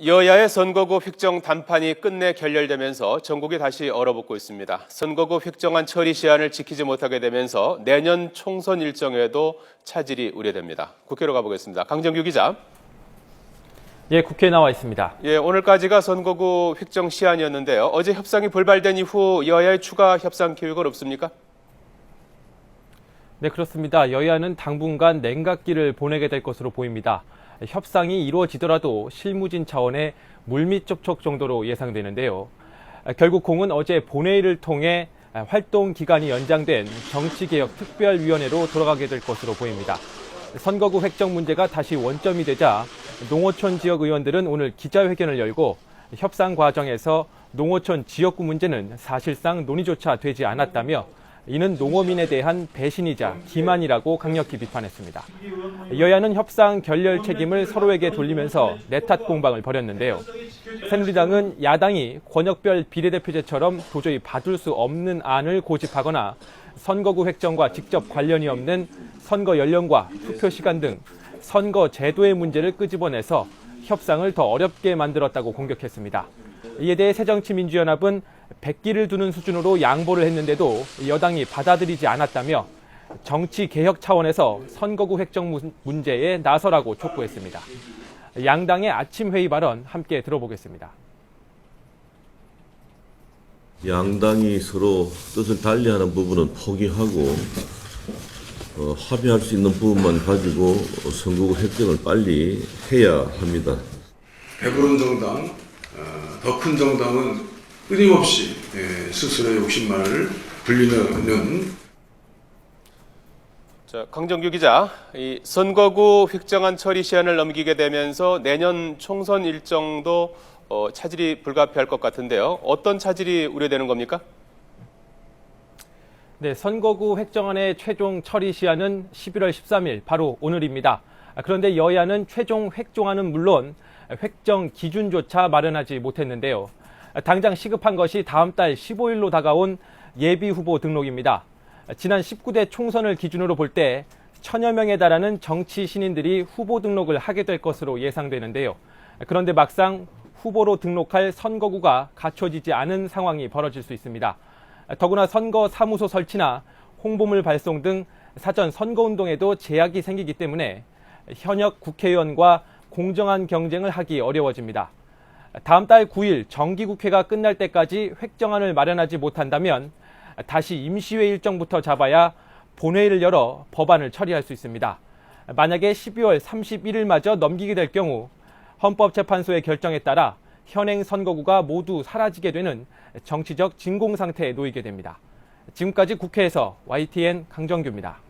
여야의 선거구 획정 단판이 끝내 결렬되면서 전국이 다시 얼어붙고 있습니다. 선거구 획정안 처리 시한을 지키지 못하게 되면서 내년 총선 일정에도 차질이 우려됩니다. 국회로 가보겠습니다. 강정규 기자. 예, 국회에 나와 있습니다. 예, 오늘까지가 선거구 획정 시한이었는데요. 어제 협상이 불발된 이후 여야의 추가 협상 계획은 없습니까? 네, 그렇습니다. 여야는 당분간 냉각기를 보내게 될 것으로 보입니다. 협상이 이루어지더라도 실무진 차원의 물밑 접촉 정도로 예상되는데요. 결국 공은 어제 본회의를 통해 활동 기간이 연장된 정치개혁특별위원회로 돌아가게 될 것으로 보입니다. 선거구 획정 문제가 다시 원점이 되자 농어촌 지역 의원들은 오늘 기자회견을 열고 협상 과정에서 농어촌 지역구 문제는 사실상 논의조차 되지 않았다며 이는 농어민에 대한 배신이자 기만이라고 강력히 비판했습니다. 여야는 협상 결렬 책임을 서로에게 돌리면서 내탓 공방을 벌였는데요. 새누리당은 야당이 권역별 비례대표제처럼 도저히 봐줄 수 없는 안을 고집하거나 선거구 획정과 직접 관련이 없는 선거 연령과 투표 시간 등 선거 제도의 문제를 끄집어내서 협상을 더 어렵게 만들었다고 공격했습니다. 이에 대해 새정치민주연합은 백기를 두는 수준으로 양보를 했는데도 여당이 받아들이지 않았다며 정치개혁 차원에서 선거구 획정 문제에 나서라고 촉구했습니다. 양당의 아침 회의 발언 함께 들어보겠습니다. 양당이 서로 뜻을 달리하는 부분은 포기하고 합의할 수 있는 부분만 가지고 선거구 획정을 빨리 해야 합니다. 배부른 정당, 더 큰 정당은 끊임없이 스스로의 욕심만을 불리는. 강정규 기자, 이 선거구 획정안 처리 시한을 넘기게 되면서 내년 총선 일정도 차질이 불가피할 것 같은데요. 어떤 차질이 우려되는 겁니까? 네, 선거구 획정안의 최종 처리 시한은 11월 13일, 바로 오늘입니다. 그런데 여야는 최종 획정안은 물론 획정 기준조차 마련하지 못했는데요. 당장 시급한 것이 다음 달 15일로 다가온 예비 후보 등록입니다. 지난 19대 총선을 기준으로 볼 때 1000여 명에 달하는 정치 신인들이 후보 등록을 하게 될 것으로 예상되는데요. 그런데 막상 후보로 등록할 선거구가 갖춰지지 않은 상황이 벌어질 수 있습니다. 더구나 선거 사무소 설치나 홍보물 발송 등 사전 선거운동에도 제약이 생기기 때문에 현역 국회의원과 공정한 경쟁을 하기 어려워집니다. 다음 달 9일 정기국회가 끝날 때까지 획정안을 마련하지 못한다면 다시 임시회 일정부터 잡아야 본회의를 열어 법안을 처리할 수 있습니다. 만약에 12월 31일마저 넘기게 될 경우 헌법재판소의 결정에 따라 현행 선거구가 모두 사라지게 되는 정치적 진공 상태에 놓이게 됩니다. 지금까지 국회에서 YTN 강정규입니다.